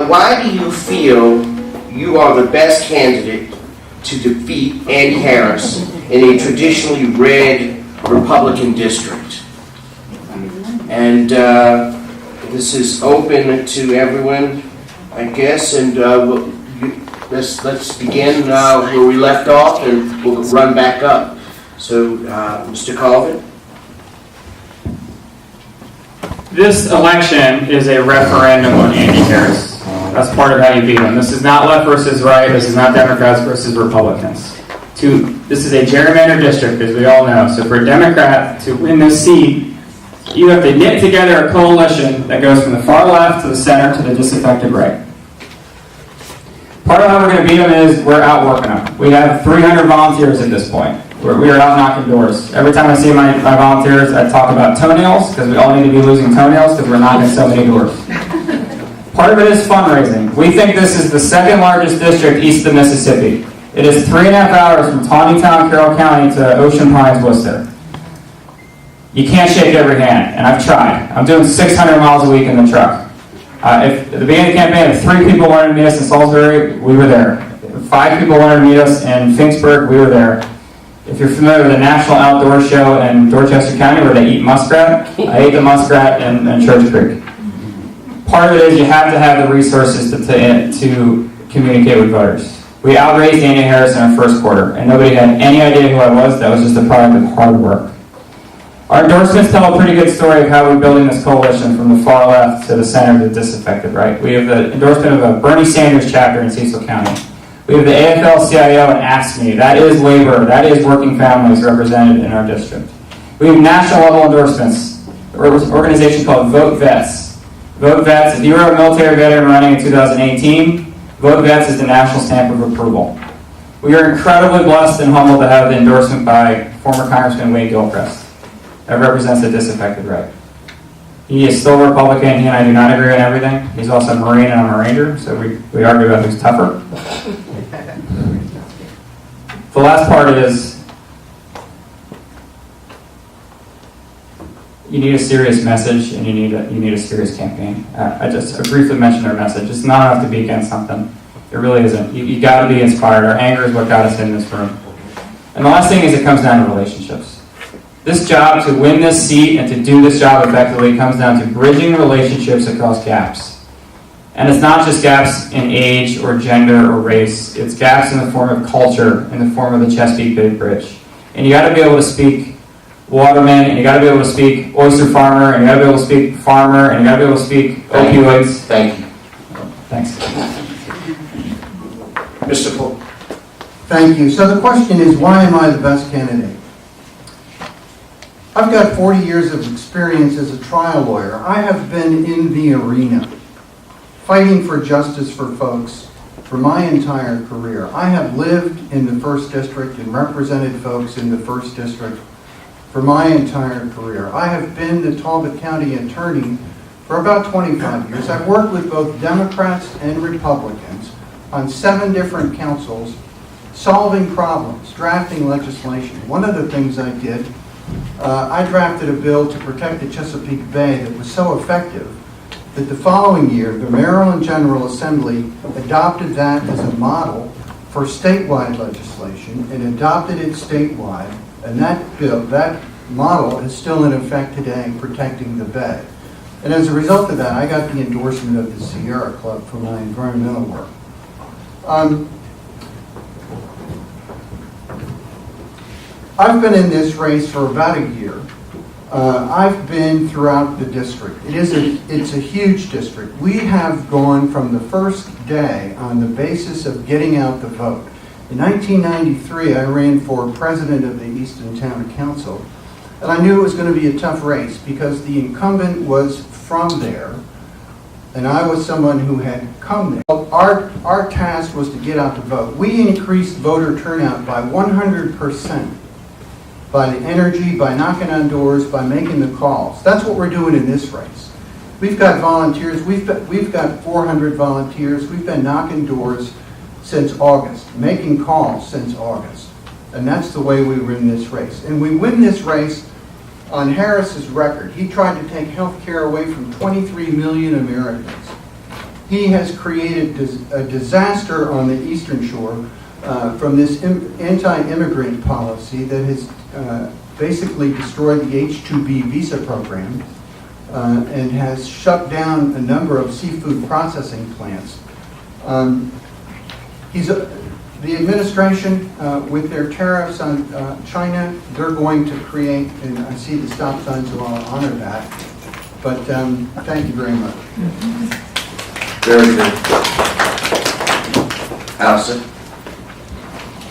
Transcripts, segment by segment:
Why do you feel you are the best candidate to defeat Andy Harris in a traditionally red Republican district? And this is open to everyone, I guess, and let's begin where we left off, and we'll run back up. So, Mr. Colvin? This election is a referendum on Andy Harris. That's part of how you beat him. This is not left versus right. This is not Democrats versus Republicans. This is a gerrymandered district, as we all know. So for a Democrat to win this seat, you have to get together a coalition that goes from the far left to the center to the disaffected right. Part of how we're going to beat them is we're outworking them. We have 300 volunteers at this point. We are out knocking doors. Every time I see my volunteers, I talk about toenails, because we all need to be losing toenails because we're knocking so many doors. Part of it is fundraising. We think this is the second largest district east of Mississippi. It is 3.5 hours from Tawnytown, Carroll County to Ocean Pines, Worcester. You can't shake every hand, and I've tried. I'm doing 600 miles a week in the truck. If at the beginning of the campaign, if 3 people wanted to meet us in Salisbury, we were there. If 5 people wanted to meet us in Finksburg, we were there. If you're familiar with the National Outdoor Show in Dorchester County where they eat muskrat, I ate the muskrat in Church Creek. Part of it is you have to have the resources to communicate with voters. We outraised Andy Harris in our first quarter, and nobody had any idea who I was. That was just a product of hard work. Our endorsements tell a pretty good story of how we're building this coalition from the far left to the center to the disaffected right. We have the endorsement of a Bernie Sanders chapter in Cecil County. We have the AFL-CIO and AFSCME. That is labor. That is working families represented in our district. We have national level endorsements. An organization called Vote Vets. Vote Vets, if you were a military veteran running in 2018, Vote Vets is the national stamp of approval. We are incredibly blessed and humbled to have the endorsement by former Congressman Wade Gilchrist. That represents the disaffected right. He is still a Republican. He and I do not agree on everything. He's also a Marine and I'm a Ranger, so we argue about who's tougher. The last part is you need a serious message and you need a serious campaign. I briefly mentioned our message. It's not enough to be against something. It really isn't. You got to be inspired. Our anger is what got us in this room. And the last thing is it comes down to relationships. This job, to win this seat and to do this job effectively, comes down to bridging relationships across gaps. And it's not just gaps in age or gender or race. It's gaps in the form of culture, in the form of the Chesapeake Bay Bridge. And you got to be able to speak waterman, and you got to be able to speak oyster farmer, and you got to be able to speak farmer, and you got to be able to speak opioids. Thank you. Thanks. Mr. Poole. Thank you. So the question is, why am I the best candidate? I've got 40 years of experience as a trial lawyer. I have been in the arena, fighting for justice for folks for my entire career. I have lived in the 1st District and represented folks in the 1st District for my entire career. I have been the Talbot County attorney for about 25 years. I've worked with both Democrats and Republicans on 7 different councils, solving problems, drafting legislation. One of the things I did, I drafted a bill to protect the Chesapeake Bay that was so effective that the following year, the Maryland General Assembly adopted that as a model for statewide legislation and adopted it statewide, and that model is still in effect today, protecting the Bay. And as a result of that, I got the endorsement of the Sierra Club for my environmental work. I've been in this race for about a year. I've been throughout the district. It's a huge district. We have gone from the first day on the basis of getting out the vote. In 1993, I ran for president of the Easton Town Council, and I knew it was going to be a tough race because the incumbent was from there, and I was someone who had come there. Our task was to get out the vote. We increased voter turnout by 100%. By the energy, by knocking on doors, by making the calls. That's what we're doing in this race. We've got volunteers. We've got 400 volunteers. We've been knocking doors since August, making calls since August. And that's the way we win this race. And we win this race on Harris's record. He tried to take health care away from 23 million Americans. He has created a disaster on the Eastern Shore from this anti-immigrant policy that has basically destroyed the H-2B visa program and has shut down a number of seafood processing plants. The administration, with their tariffs on China, they're going to create, and I see the stop sign, so I'll honor that. But thank you very much. Very good. Allison?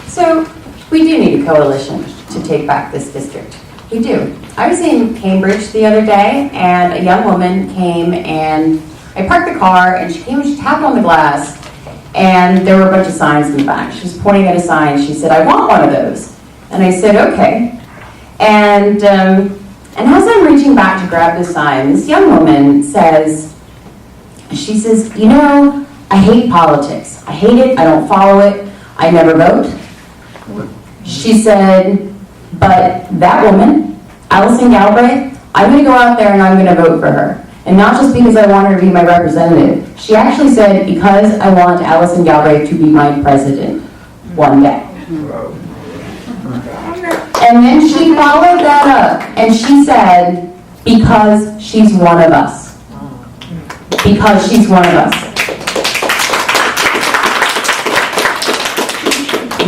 So, we do need a coalition to take back this district. We do. I was in Cambridge the other day, and a young woman came, and I parked the car, and she came and she tapped on the glass, and there were a bunch of signs in the back. She was pointing at a sign. She said, "I want one of those." And I said, "Okay." And as I'm reaching back to grab the sign, this young woman says, "You know, I hate politics. I hate it. I don't follow it. I never vote." She said, "But that woman, Alison Galbraith, I'm going to go out there and I'm going to vote for her. And not just because I want her to be my representative." She actually said, "Because I want Alison Galbraith to be my president one day." And then she followed that up and she said, "Because she's one of us." Because she's one of us.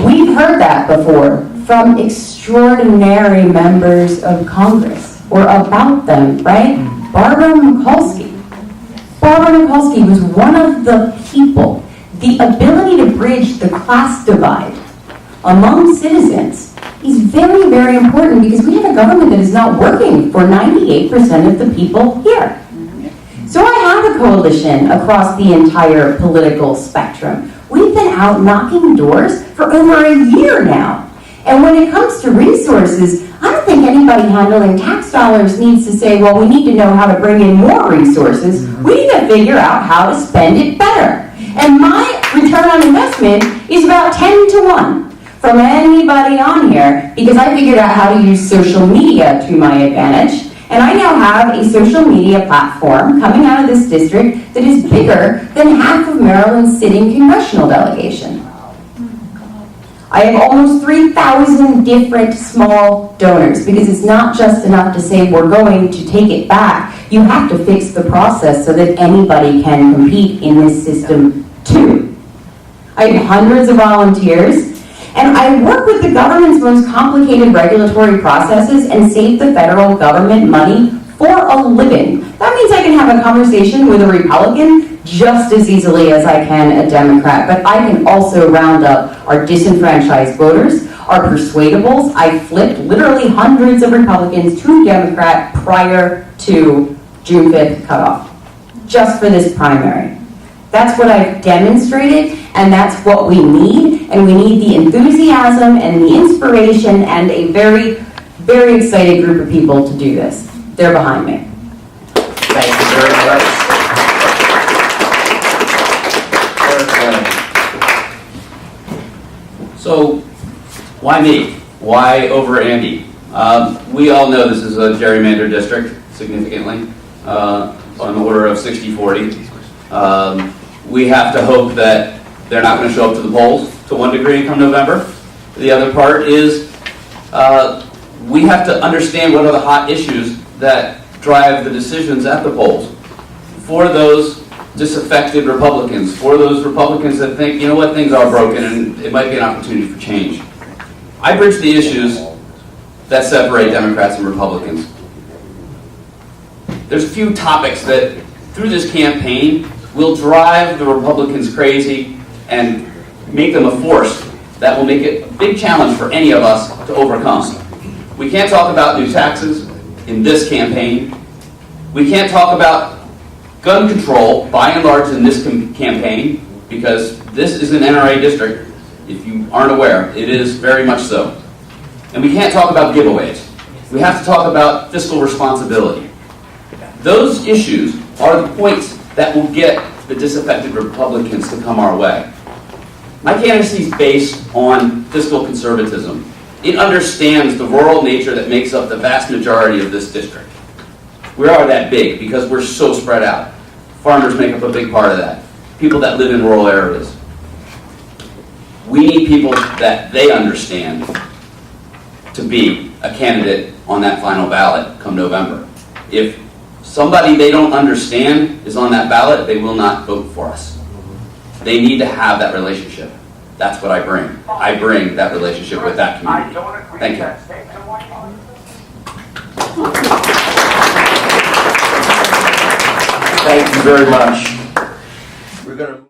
We've heard that before from extraordinary members of Congress, or about them, right? Barbara Mikulski. Barbara Mikulski was one of the people. The ability to bridge the class divide among citizens is very, very important, because we have a government that is not working for 98% of the people here. So I have a coalition across the entire political spectrum. We've been out knocking doors for over a year now. And when it comes to resources, I don't think anybody handling tax dollars needs to say, well, we need to know how to bring in more resources. We need to figure out how to spend it better. And my return on investment is about 10 to 1 from anybody on here, because I figured out how to use social media to my advantage. And I now have a social media platform coming out of this district that is bigger than half of Maryland's sitting congressional delegation. I have almost 3,000 different small donors, because it's not just enough to say we're going to take it back. You have to fix the process so that anybody can compete in this system too. I have hundreds of volunteers, and I work with the government's most complicated regulatory processes and save the federal government money for a living. That means I can have a conversation with a Republican just as easily as I can a Democrat, but I can also round up our disenfranchised voters, our persuadables. I flipped literally hundreds of Republicans to Democrat prior to June 5th cutoff, just for this primary. That's what I've demonstrated, and that's what we need, and we need the enthusiasm and the inspiration and a very, very excited group of people to do this. They're behind me. Thank you very much. So, why me? Why over Andy? We all know this is a gerrymandered district, significantly, on the order of 60-40. We have to hope that they're not going to show up to the polls to one degree come November. The other part is we have to understand what are the hot issues that drive the decisions at the polls. For those disaffected Republicans, for those Republicans that think, you know what, things are broken and it might be an opportunity for change. I bridge the issues that separate Democrats and Republicans. There's a few topics that, through this campaign, will drive the Republicans crazy and make them a force that will make it a big challenge for any of us to overcome. We can't talk about new taxes in this campaign. We can't talk about gun control, by and large, in this campaign, because this is an NRA district. If you aren't aware, it is very much so. And we can't talk about giveaways. We have to talk about fiscal responsibility. Those issues are the points that will get the disaffected Republicans to come our way. My candidacy is based on fiscal conservatism. It understands the rural nature that makes up the vast majority of this district. We are that big because we're so spread out. Farmers make up a big part of that. people that live in rural areas. We need people that they understand to be a candidate on that final ballot come November. If somebody they don't understand is on that ballot, they will not vote for us. They need to have that relationship. That's what I bring. I bring that relationship with that community. Thank you. Thank you very much. We're going to